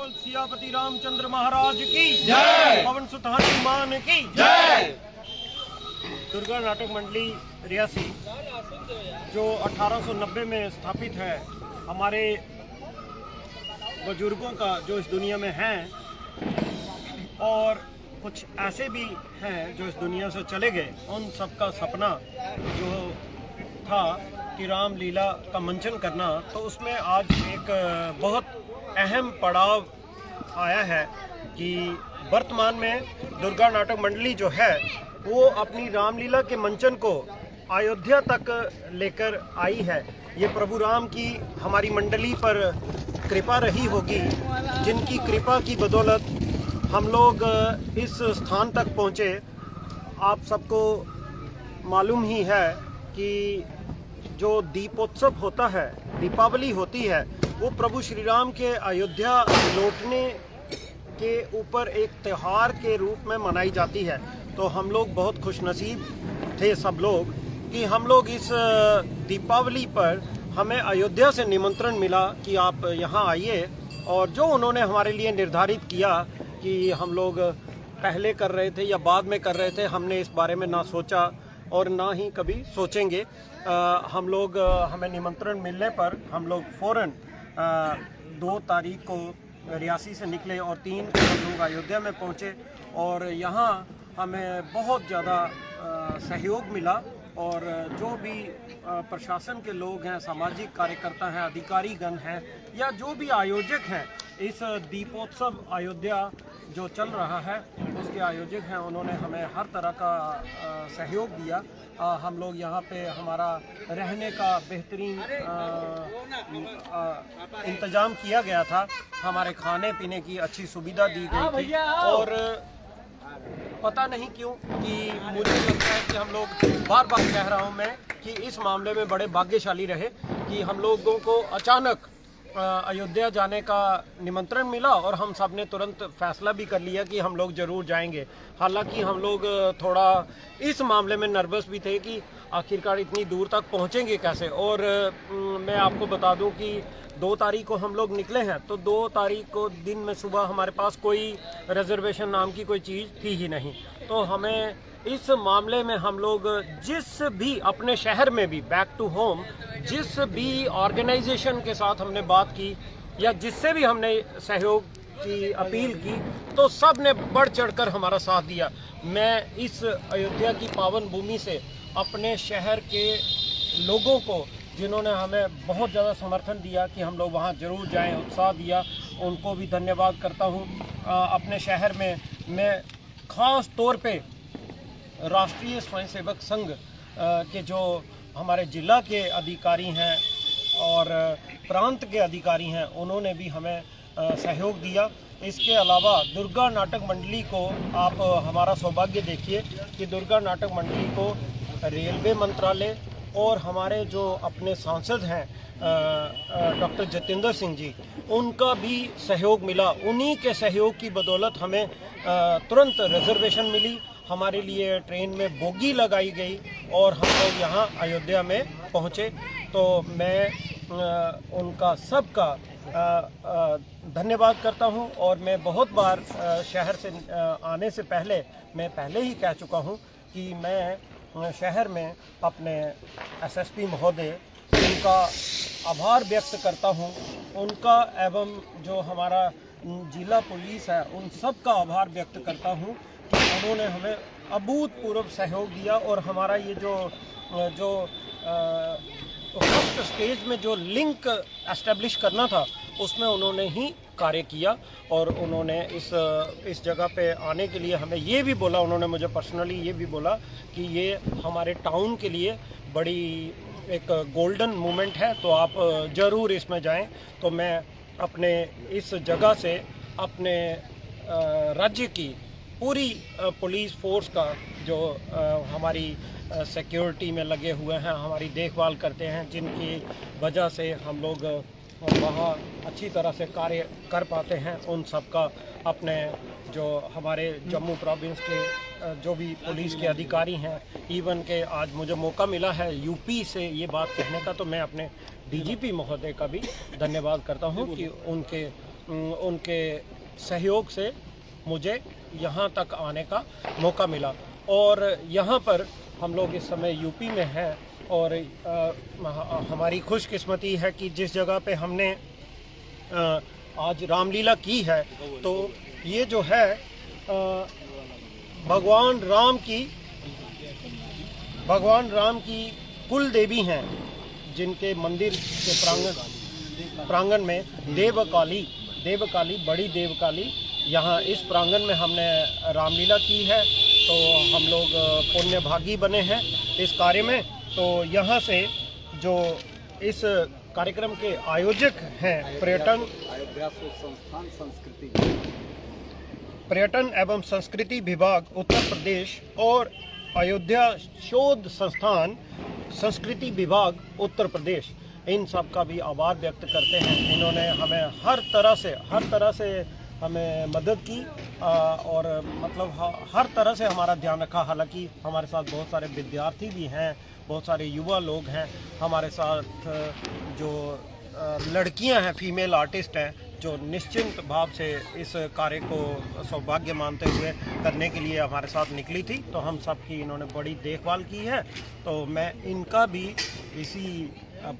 बोल सियापति रामचंद्र महाराज की जय, पवन सुत हनुमान की जय। दुर्गा नाटक मंडली रियासी जो 1890 में स्थापित है, हमारे बुजुर्गों का जो इस दुनिया में हैं और कुछ ऐसे भी हैं जो इस दुनिया से चले गए, उन सबका सपना जो था कि रामलीला का मंचन करना, तो उसमें आज एक बहुत अहम पड़ाव आया है कि वर्तमान में दुर्गा नाटक मंडली जो है वो अपनी रामलीला के मंचन को अयोध्या तक लेकर आई है। ये प्रभु राम की हमारी मंडली पर कृपा रही होगी, जिनकी कृपा की बदौलत हम लोग इस स्थान तक पहुँचे। आप सबको मालूम ही है कि जो दीपोत्सव होता है, दीपावली होती है, वो प्रभु श्री राम के अयोध्या लौटने के ऊपर एक त्यौहार के रूप में मनाई जाती है। तो हम लोग बहुत खुशनसीब थे सब लोग कि हम लोग इस दीपावली पर हमें अयोध्या से निमंत्रण मिला कि आप यहाँ आइए, और जो उन्होंने हमारे लिए निर्धारित किया कि हम लोग पहले कर रहे थे या बाद में कर रहे थे, हमने इस बारे में ना सोचा और ना ही कभी सोचेंगे। हम लोग हमें निमंत्रण मिलने पर हम लोग फ़ौरन 2 तारीख को रियासी से निकले और 3 को हम लोग अयोध्या में पहुँचे, और यहाँ हमें बहुत ज़्यादा सहयोग मिला। और जो भी प्रशासन के लोग हैं, सामाजिक कार्यकर्ता हैं, अधिकारीगण हैं, या जो भी आयोजक हैं, इस दीपोत्सव अयोध्या जो चल रहा है उसके आयोजक हैं, उन्होंने हमें हर तरह का सहयोग दिया। हम लोग यहाँ पे हमारा रहने का बेहतरीन इंतज़ाम किया गया था, हमारे खाने पीने की अच्छी सुविधा दी गई थी। और पता नहीं क्यों कि मुझे लगता है कि हम लोग बार बार कह रहा हूँ मैं कि इस मामले में बड़े भाग्यशाली रहे कि हम लोगों को अचानक अयोध्या जाने का निमंत्रण मिला और हम सब ने तुरंत फैसला भी कर लिया कि हम लोग ज़रूर जाएंगे। हालांकि हम लोग थोड़ा इस मामले में नर्वस भी थे कि आखिरकार इतनी दूर तक पहुंचेंगे कैसे। और मैं आपको बता दूं कि 2 तारीख को हम लोग निकले हैं, तो 2 तारीख को दिन में सुबह हमारे पास कोई रिजर्वेशन नाम की कोई चीज़ थी ही नहीं। तो हमें इस मामले में हम लोग जिस भी अपने शहर में भी बैक टू होम जिस भी ऑर्गेनाइजेशन के साथ हमने बात की या जिससे भी हमने सहयोग की अपील की, तो सब ने बढ़ चढ़कर हमारा साथ दिया। मैं इस अयोध्या की पावन भूमि से अपने शहर के लोगों को, जिन्होंने हमें बहुत ज़्यादा समर्थन दिया कि हम लोग वहाँ ज़रूर जाएं, उत्साह दिया, उनको भी धन्यवाद करता हूँ। अपने शहर में मैं ख़ास तौर पे राष्ट्रीय स्वयंसेवक संघ के जो हमारे ज़िला के अधिकारी हैं और प्रांत के अधिकारी हैं, उन्होंने भी हमें सहयोग दिया। इसके अलावा दुर्गा नाटक मंडली को आप हमारा सौभाग्य देखिए कि दुर्गा नाटक मंडली को रेलवे मंत्रालय और हमारे जो अपने सांसद हैं डॉक्टर जितेंद्र सिंह जी, उनका भी सहयोग मिला। उन्हीं के सहयोग की बदौलत हमें तुरंत रिजर्वेशन मिली, हमारे लिए ट्रेन में बोगी लगाई गई और हम लोग यहाँ अयोध्या में पहुँचे। तो मैं उनका सबका धन्यवाद करता हूँ। और मैं बहुत बार शहर से आने से पहले मैं पहले ही कह चुका हूँ कि मैं शहर में अपने एसएसपी महोदय, उनका आभार व्यक्त करता हूँ, उनका एवं जो हमारा जिला पुलिस है उन सब का आभार व्यक्त करता हूँ कि उन्होंने हमें अभूतपूर्व सहयोग दिया। और हमारा ये जो फर्स्ट स्टेज में जो लिंक एस्टेब्लिश करना था उसमें उन्होंने ही कार्य किया। और उन्होंने इस जगह पे आने के लिए हमें ये भी बोला, उन्होंने मुझे पर्सनली ये भी बोला कि ये हमारे टाउन के लिए बड़ी एक गोल्डन मोमेंट है, तो आप ज़रूर इसमें जाएं। तो मैं अपने इस जगह से अपने राज्य की पूरी पुलिस फोर्स का जो हमारी सिक्योरिटी में लगे हुए हैं, हमारी देखभाल करते हैं, जिनकी वजह से हम लोग वहाँ अच्छी तरह से कार्य कर पाते हैं, उन सब का अपने जो हमारे जम्मू प्रोविंस के जो भी पुलिस के अधिकारी हैं, इवन के आज मुझे मौका मिला है यूपी से ये बात कहने का, तो मैं अपने डीजीपी महोदय का भी धन्यवाद करता हूँ कि उनके उनके सहयोग से मुझे यहाँ तक आने का मौका मिला। और यहाँ पर हम लोग इस समय यूपी में हैं और हमारी खुशकिस्मती है कि जिस जगह पे हमने आज रामलीला की है, तो ये जो है भगवान राम की कुल देवी हैं, जिनके मंदिर के प्रांगण में देवकाली बड़ी देवकाली, यहाँ इस प्रांगण में हमने रामलीला की है। तो हम लोग पुण्यभागी बने हैं इस कार्य में। तो यहाँ से जो इस कार्यक्रम के आयोजक हैं पर्यटन एवं संस्कृति विभाग उत्तर प्रदेश और अयोध्या शोध संस्थान संस्कृति विभाग उत्तर प्रदेश, इन सब का भी आभार व्यक्त करते हैं। इन्होंने हमें हर तरह से हमें मदद की और मतलब हर तरह से हमारा ध्यान रखा। हालांकि हमारे साथ बहुत सारे विद्यार्थी भी हैं, बहुत सारे युवा लोग हैं हमारे साथ, जो लड़कियां हैं, फीमेल आर्टिस्ट हैं, जो निश्चिंत भाव से इस कार्य को सौभाग्य मानते हुए करने के लिए हमारे साथ निकली थी। तो हम सब की इन्होंने बड़ी देखभाल की है। तो मैं इनका भी इसी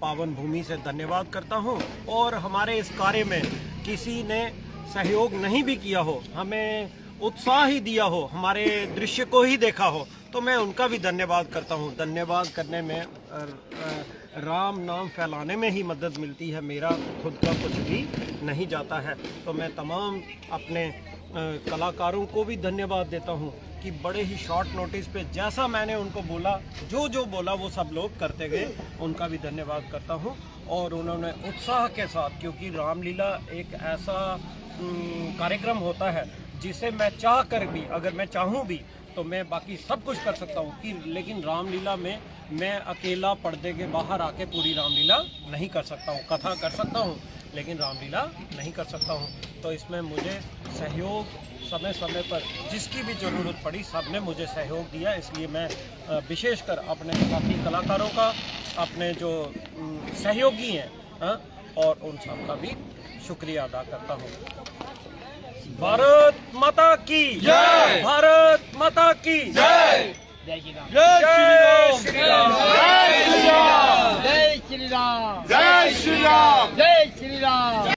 पावन भूमि से धन्यवाद करता हूं। और हमारे इस कार्य में किसी ने सहयोग नहीं भी किया हो, हमें उत्साह ही दिया हो, हमारे दृश्य को ही देखा हो, तो मैं उनका भी धन्यवाद करता हूँ। धन्यवाद करने में राम नाम फैलाने में ही मदद मिलती है, मेरा खुद का कुछ भी नहीं जाता है। तो मैं तमाम अपने कलाकारों को भी धन्यवाद देता हूँ कि बड़े ही शॉर्ट नोटिस पे जैसा मैंने उनको बोला, जो बोला वो सब लोग करते गए। उनका भी धन्यवाद करता हूँ। और उन्होंने उत्साह के साथ, क्योंकि रामलीला एक ऐसा कार्यक्रम होता है जिसे मैं चाह कर भी, अगर मैं चाहूँ भी तो मैं बाकी सब कुछ कर सकता हूँ कि, लेकिन रामलीला में मैं अकेला पर्दे के बाहर आके पूरी रामलीला नहीं कर सकता हूँ। कथा कर सकता हूँ लेकिन रामलीला नहीं कर सकता हूँ। तो इसमें मुझे सहयोग समय समय पर जिसकी भी ज़रूरत पड़ी, सबने मुझे सहयोग दिया। इसलिए मैं विशेषकर अपने साथी कलाकारों का, अपने जो सहयोगी हैं और उन सब का भी शुक्रिया अदा करता हूँ। भारत माता की जय! भारत माता की जय! जय श्री राम! जय श्री राम! जय श्री राम! जय श्री राम! जय श्री राम! जय श्री राम!